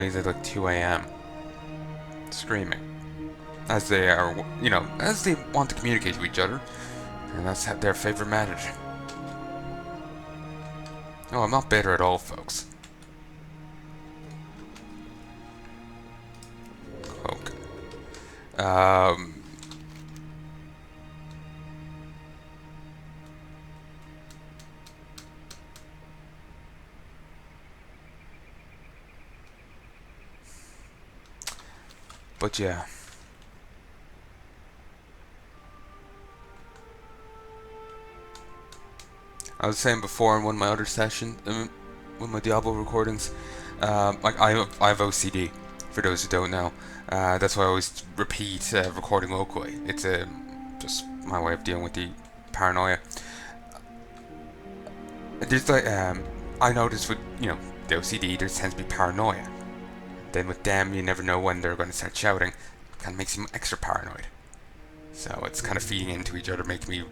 at like 2 a.m. screaming. As they are, as they want to communicate to each other. And that's their favorite method. No, I'm not bitter at all, folks. Okay. But yeah. I was saying before in one of my other sessions, with my Diablo recordings, like I have OCD. For those who don't know, that's why I always repeat recording locally. It's just my way of dealing with the paranoia. There's like I noticed with the OCD, there tends to be paranoia. Then with them, you never know when they're going to start shouting. It kind of makes you extra paranoid. So it's kind of feeding into each other, making me,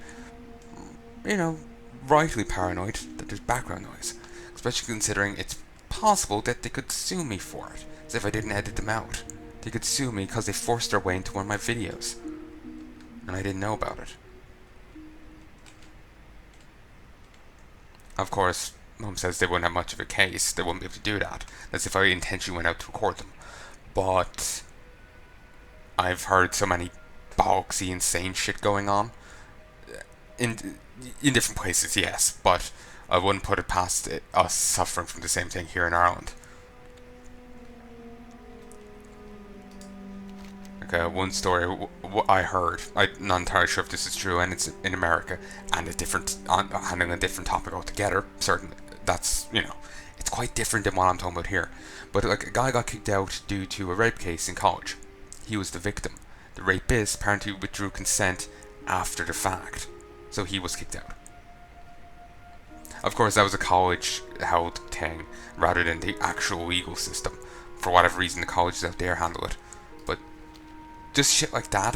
rightly paranoid that there's background noise. Especially considering it's possible that they could sue me for it, as if I didn't edit them out. They could sue me because they forced their way into one of my videos, and I didn't know about it. Of course, Mum says they wouldn't have much of a case, they wouldn't be able to do that. That's if I intentionally went out to record them. But I've heard so many boxy, insane shit going on. In different places, yes, but I wouldn't put it past us suffering from the same thing here in Ireland. Okay, one story I heard, I'm not entirely sure if this is true, and it's in America, and handling a different topic altogether. Certainly, that's it's quite different than what I'm talking about here. But like a guy got kicked out due to a rape case in college. He was the victim. The rapist apparently withdrew consent after the fact, so he was kicked out. Of course, that was a college-held thing rather than the actual legal system. For whatever reason, the colleges out there handle it. But just shit like that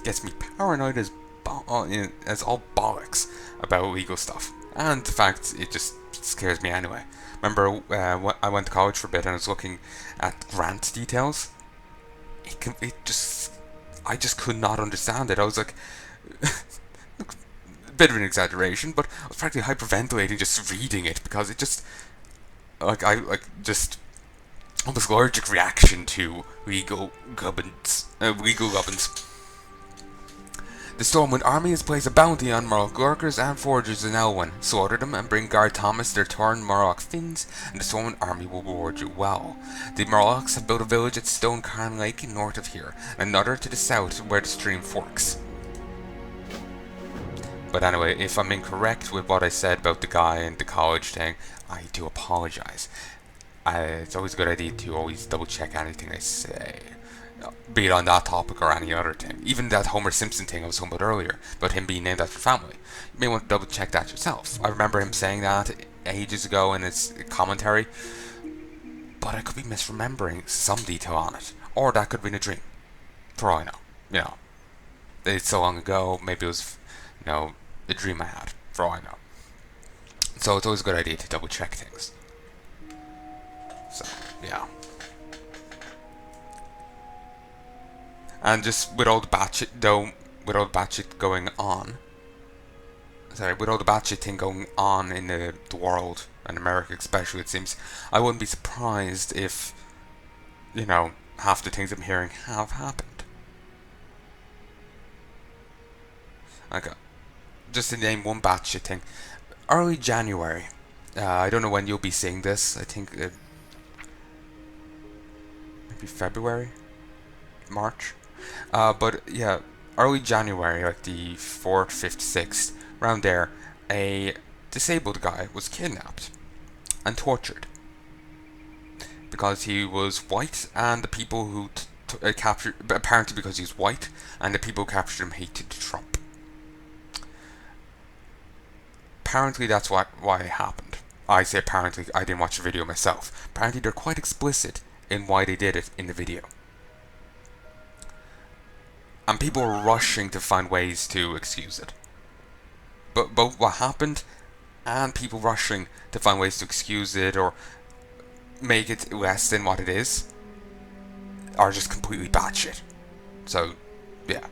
gets me paranoid as all bollocks about legal stuff. And the fact it just scares me anyway. Remember, I went to college for a bit and I was looking at grant details. I just could not understand it. I was like, bit of an exaggeration, but I was practically hyperventilating just reading it because it just just almost allergic reaction to legal gubbins. The Stormwind Army has placed a bounty on Morlock lurkers and foragers in Elwyn. Slaughter them and bring Guard Thomas their torn Morlock fins, and the Stormwind Army will reward you well. The Morlocks have built a village at Stone Cairn Lake north of here, and another to the south where the stream forks. But anyway, if I'm incorrect with what I said about the guy and the college thing, I do apologize. It's always a good idea to always double check anything I say, be it on that topic or any other thing. Even that Homer Simpson thing I was talking about earlier, about him being named after family. You may want to double check that yourself. I remember him saying that ages ago in his commentary, but I could be misremembering some detail on it. Or that could have been a dream, for all I know. It's so long ago, maybe it was, a dream I had, for all I know. So it's always a good idea to double check things. So, yeah. And just with all the batshit going on, with all the batshit thing going on in the world, and America especially, it seems, I wouldn't be surprised if, half the things I'm hearing have happened. Like, just to name one batshit thing, early January. I don't know when you'll be seeing this. I think maybe February, March. But yeah, early January, like the 4th, 5th, 6th, around there, a disabled guy was kidnapped and tortured because he was white, and the people who captured, apparently because he was white, and the people who captured him hated Trump. Apparently that's why it happened. I say apparently, I didn't watch the video myself. Apparently they're quite explicit in why they did it in the video. And people were rushing to find ways to excuse it. But both what happened and people rushing to find ways to excuse it or make it less than what it is are just completely batshit. So, yeah.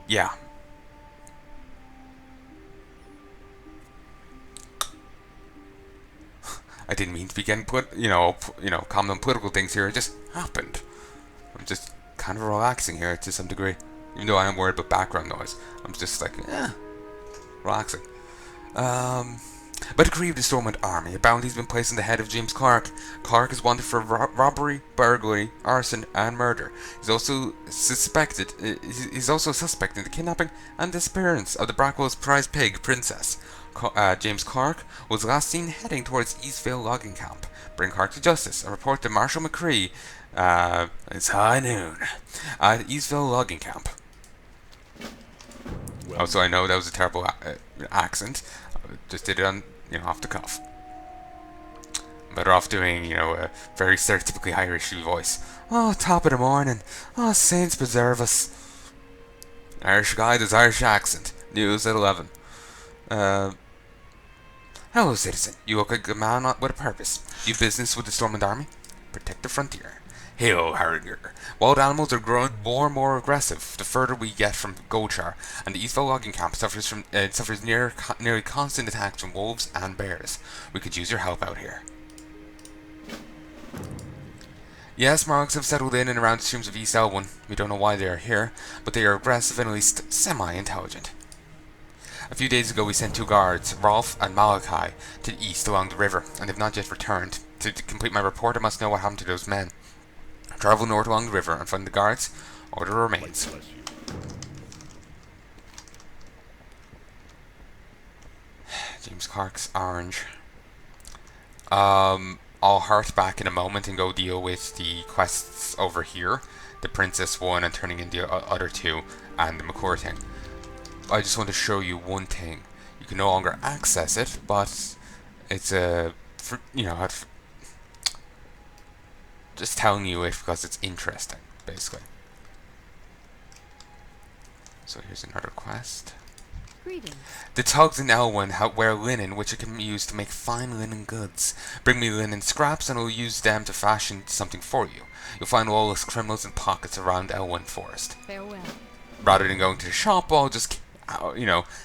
Yeah. I didn't mean to be getting comment on political things here. It just happened. I'm just kind of relaxing here to some degree. Even though I am worried about background noise, I'm just like, relaxing. By decree of the Stormwind Army, a bounty has been placed on the head of James Clark. Clark is wanted for robbery, burglary, arson, and murder. He's also suspected. He's also a suspect in the kidnapping and disappearance of the Brackwell's prize pig, Princess. James Clark was last seen heading towards Eastvale logging camp. Bring Clark to justice. A report to Marshal McCree. It's high noon at Eastvale logging camp. Also, I know that was a terrible accent. I just did it on, off the cuff. Better off doing, a very stereotypically Irish voice. Oh, top of the morning. Oh, saints preserve us. Irish guy does Irish accent. News at 11. Hello, citizen. You look like a man with a purpose. Do business with the Stormwind Army? Protect the frontier. Heya, Harenger. Wild animals are growing more and more aggressive the further we get from Goldshire, and the Eastville logging camp suffers nearly constant attacks from wolves and bears. We could use your help out here. Yes, Morgs have settled in and around the streams of East Elwyn. We don't know why they are here, but they are aggressive and at least semi-intelligent. A few days ago we sent 2 guards, Rolf and Malachi, to the east along the river, and have not yet returned. To complete my report, I must know what happened to those men. Travel north along the river and find the guards, or the remains. James Clark's orange. I'll hearth back in a moment and go deal with the quests over here. The Princess one and turning in the other 2, and the McClure thing. I just want to show you one thing. You can no longer access it, but it's just telling you it because it's interesting, basically. So here's another quest. Greetings. The tugs in Elwyn wear linen, which it can use to make fine linen goods. Bring me linen scraps and I'll use them to fashion something for you. You'll find lawless criminals in pockets around Elwyn Forest. Farewell. Rather than going to the shop, I'll just,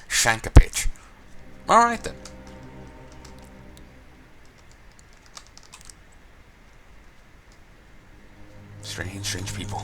shank a bitch. Alright then. Strange people.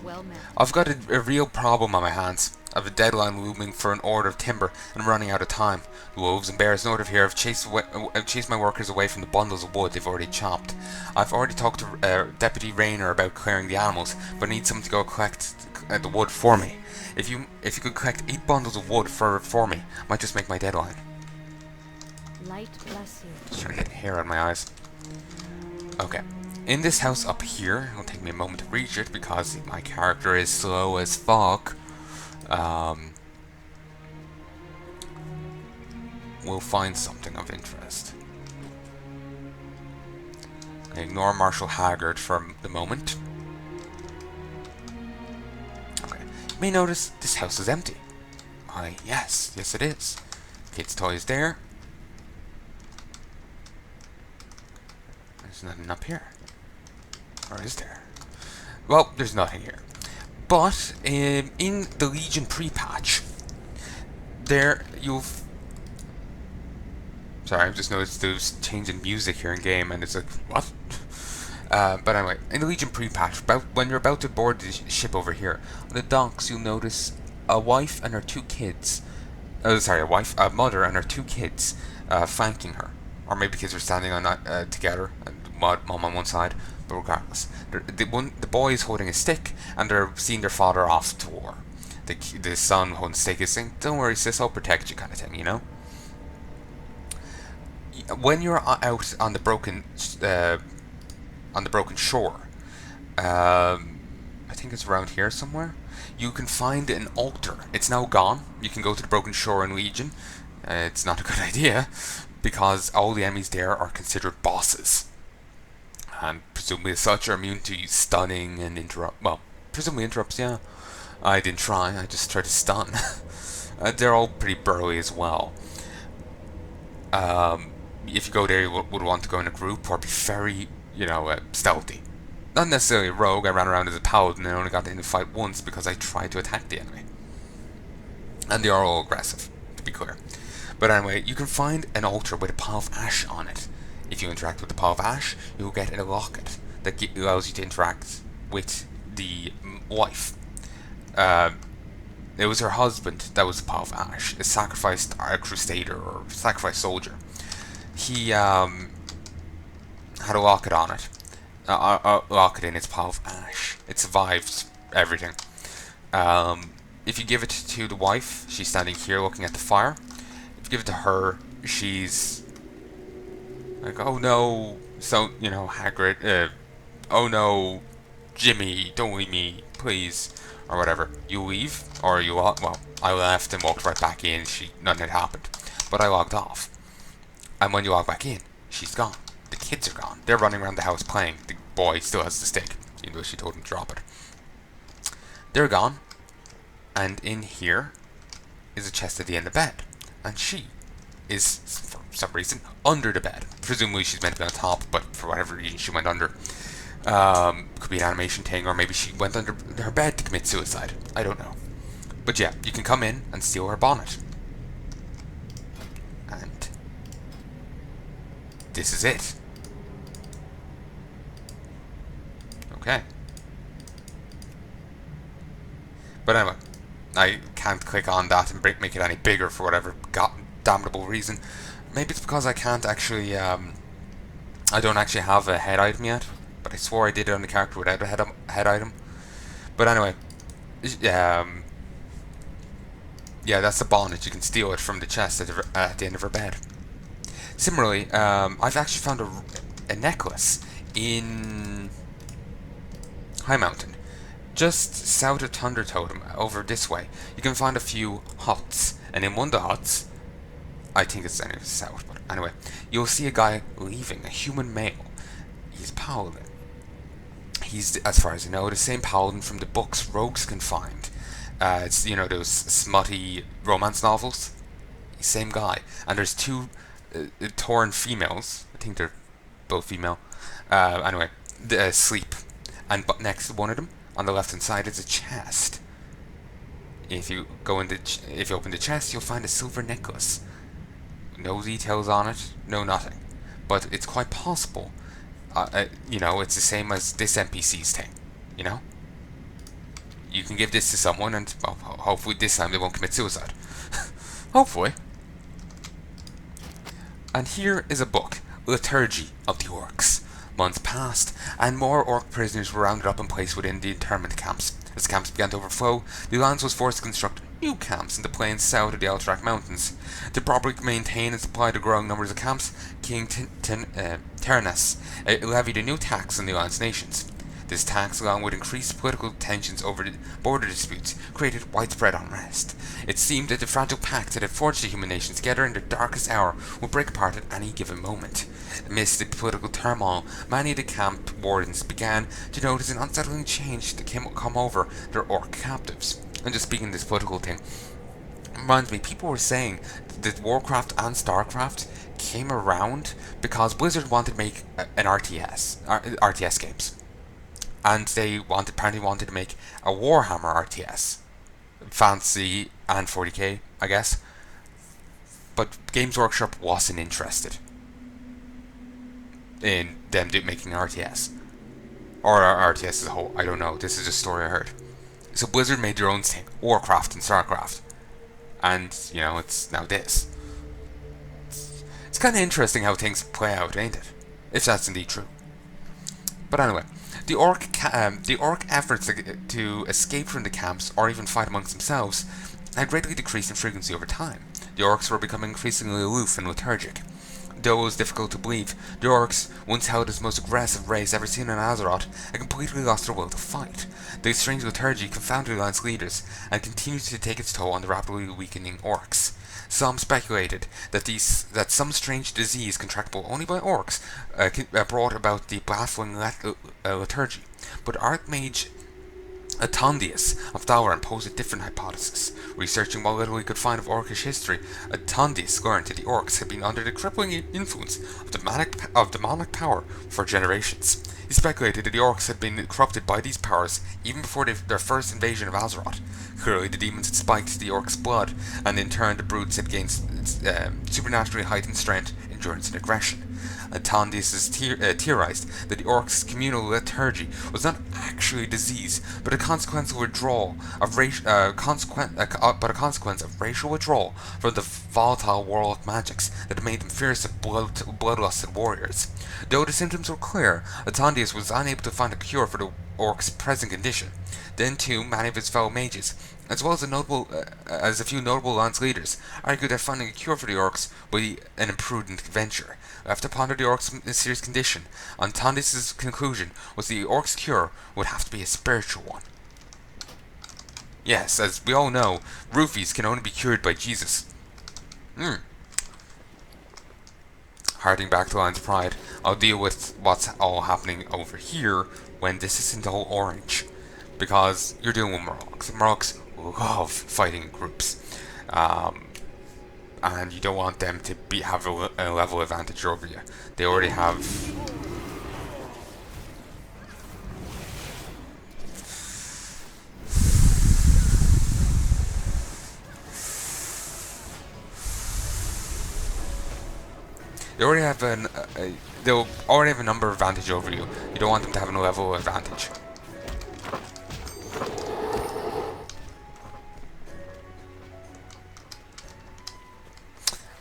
Well met. I've got a real problem on my hands. I have a deadline looming for an order of timber, and I'm running out of time. The wolves and bears north of here have chased my workers away from the bundles of wood they've already chopped. I've already talked to Deputy Rayner about clearing the animals, but I need someone to go collect the wood for me. If you could collect 8 bundles of wood for me, I might just make my deadline. Light bless you. Just trying to get hair out of my eyes. Okay. In this house up here, it'll take me a moment to reach it because my character is slow as fuck. We'll find something of interest. Ignore Marshal Haggard for the moment. Okay. You may notice this house is empty. Why, yes it is. Kids' toys there. There's nothing up here. Or is there? Well, there's nothing here. But in the Legion Prepatch, there sorry, I've just noticed there's change in music here in game, and it's like, what? But anyway, in the Legion Prepatch, when you're about to board the ship over here, on the docks you'll notice a wife and her 2 kids. A mother and her 2 kids flanking her. Or maybe kids are standing on together, and mom on one side. But regardless, the boy is holding a stick, and they're seeing their father off to war. The son holding the stick is saying, "Don't worry, sis, I'll protect you," kind of thing, When you're out on the broken shore, I think it's around here somewhere. You can find an altar. It's now gone. You can go to the broken shore in Legion. It's not a good idea because all the enemies there are considered bosses. And presumably as such are immune to stunning and interrupt. Well, presumably interrupts, yeah. I didn't try, I just tried to stun. They're all pretty burly as well. If you go there, you would want to go in a group or be very, stealthy. Not necessarily a rogue. I ran around as a paladin and only got in the fight once because I tried to attack the enemy. And they are all aggressive, to be clear. But anyway, you can find an altar with a pile of ash on it. If you interact with the pile of ash, you'll get a locket that allows you to interact with the wife. It was her husband that was the pile of ash. It sacrificed a crusader or sacrificed soldier. He had a locket on it. Locket in its pile of ash. It survives everything. If you give it to the wife, she's standing here looking at the fire. If you give it to her, she's like, oh no, so, Hagrid, oh no, Jimmy, don't leave me, please, or whatever. You leave, or you, well, I left and walked right back in, nothing had happened, but I logged off. And when you log back in, she's gone. The kids are gone. They're running around the house playing. The boy still has the stick, even though she told him to drop it. They're gone, and in here is a chest at the end of the bed, and she is, for some reason, under the bed. Presumably she's meant to be on top, but for whatever reason she went under. Could be an animation thing, or maybe she went under her bed to commit suicide. I don't know. But yeah, you can come in and steal her bonnet. And this is it. Okay. But anyway, I can't click on that and make it any bigger for whatever damnable reason. Maybe it's because I can't actually, I don't actually have a head item yet, but I swore I did it on the character without a head item. But anyway, yeah, that's the bonnet. You can steal it from the chest at the end of her bed. Similarly, I've actually found a necklace in High Mountain, just south of Thunder Totem, over this way. You can find a few huts, and in one of the huts, I think it's anyway south, but anyway, you'll see a guy leaving, a human male. He's paladin. He's, as far as I know, the same paladin from the books rogues can find. It's, those smutty romance novels. Same guy. And there's two torn females. I think they're both female. Anyway, sleep. And next to one of them, on the left hand side, is a chest. If you open the chest, you'll find a silver necklace. No details on it, no nothing. But it's quite possible. It's the same as this NPC's thing. You can give this to someone, and well, hopefully this time they won't commit suicide. Hopefully. And here is a book, Liturgy of the Orcs. Months passed, and more orc prisoners were rounded up and placed within the internment camps. As the camps began to overflow, the Alliance was forced to construct new camps in the plains south of the Alterac Mountains. To properly maintain and supply the growing numbers of camps, King Tyrannus levied a new tax on the Alliance nations. This tax, along with increased political tensions over the border disputes, created widespread unrest. It seemed that the fragile pact that had forged the human nations together in their darkest hour would break apart at any given moment. Amidst the political turmoil, many of the camp wardens began to notice an unsettling change that come over their orc captives. And just speaking of this political thing, reminds me, people were saying that Warcraft and StarCraft came around because Blizzard wanted to make an RTS games. And they apparently wanted to make a Warhammer RTS. Fantasy and 40k, I guess. But Games Workshop wasn't interested in them making an RTS. Or RTS as a whole, I don't know. This is a story I heard. So Blizzard made their own thing, Warcraft and StarCraft. And, it's now this. It's kind of interesting how things play out, ain't it? If that's indeed true. But anyway, the orc efforts to escape from the camps or even fight amongst themselves had greatly decreased in frequency over time. The orcs were becoming increasingly aloof and lethargic. Though it was difficult to believe, the orcs, once held as the most aggressive race ever seen on Azeroth, had completely lost their will to fight. The strange lethargy confounded the Alliance leaders and continued to take its toll on the rapidly weakening orcs. Some speculated that some strange disease contractable only by orcs brought about the baffling lethargy, but Archmage Atondius of Thauron posed a different hypothesis. Researching what little he could find of Orcish history, Atondius learned that the orcs had been under the crippling influence of demonic power for generations. He speculated that the orcs had been corrupted by these powers even before their first invasion of Azeroth. Clearly, the demons had spiked the orcs' blood, and in turn the brutes had gained supernaturally heightened strength, endurance, and aggression. Atondius theorized that the orcs' communal liturgy was not actually a disease, but a consequence of withdrawal of but a consequence of racial withdrawal from the volatile warlock magics that made them fierce bloodlusted warriors. Though the symptoms were clear, Atondius was unable to find a cure for the orcs' present condition. Then, too, many of his fellow mages, as well as a few notable lance leaders, argued that finding a cure for the orcs would be an imprudent venture. Left to ponder the orcs' mysterious condition, Antonius' conclusion was that the orcs' cure would have to be a spiritual one. Yes, as we all know, roofies can only be cured by Jesus. Harking back to Lion's Pride, I'll deal with what's all happening over here when this isn't all orange. Because you're dealing with Murlocs. Murlocs love fighting in groups. And you don't want them to have a level advantage over you. They already have... they'll already have a number advantage over you. You don't want them to have a level advantage.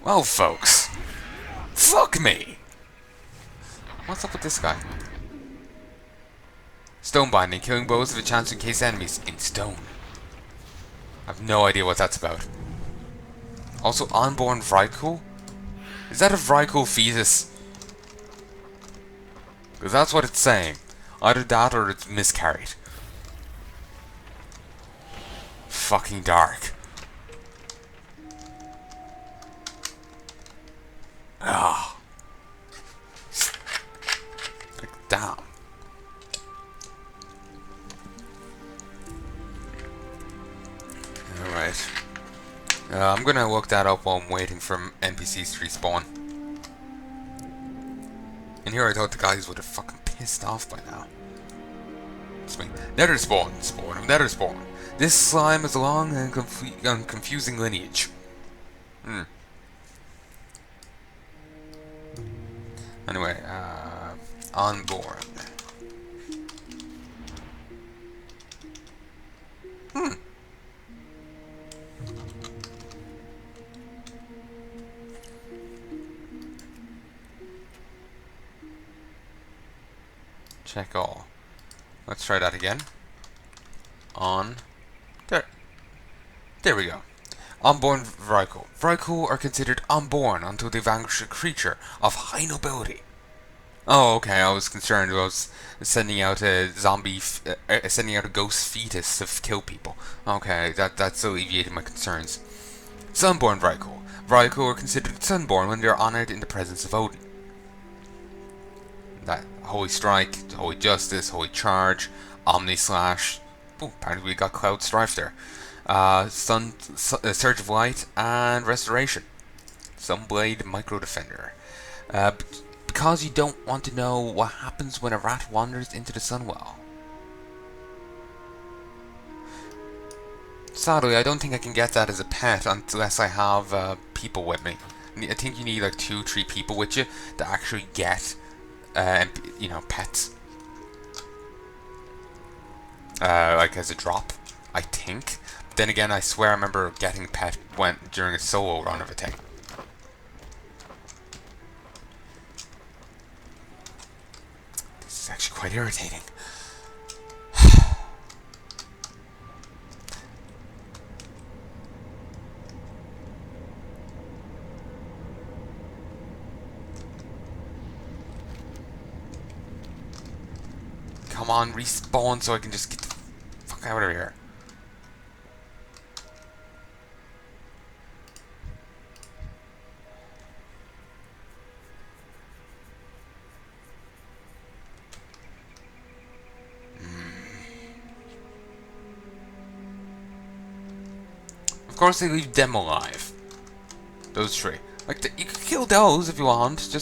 Well, folks, fuck me! What's up with this guy? Stone binding, killing blows with a chance to encase enemies in stone. I have no idea what that's about. Also, unborn Vrykul? Is that a Vrykul fetus? Because that's what it's saying. Either that or it's miscarried. Fucking dark. Ah. Like, damn. Alright. I'm gonna look that up while I'm waiting for NPCs to respawn. And here I thought the guys would have fucking pissed off by now. Nether spawn of nether spawn. This slime has a long and confusing lineage. Anyway, unborn. Check all. Let's try that again. There we go. Unborn Vrykul. Vrykul are considered unborn until they vanquish a creature of high nobility. Oh, okay. I was concerned. I was sending out a sending out a ghost fetus to kill people. Okay, that's alleviated my concerns. Sunborn Vrykul. Vrykul are considered sunborn when they are honored in the presence of Odin. That Holy Strike, Holy Justice, Holy Charge, Omni Slash. Oh, apparently we got Cloud Strife there. Surge of Light, and Restoration. Sunblade Micro Defender. Because you don't want to know what happens when a rat wanders into the Sunwell. Sadly, I don't think I can get that as a pet unless I have people with me. I think you need like 2-3 people with you to actually get, pets. Like as a drop, I think. Then again, I swear I remember getting a pet during a solo run of a thing. This is actually quite irritating. Come on, respawn so I can just get the fuck out of here. Of course, they leave them alive. Those three. Like, you could kill those if you want. Just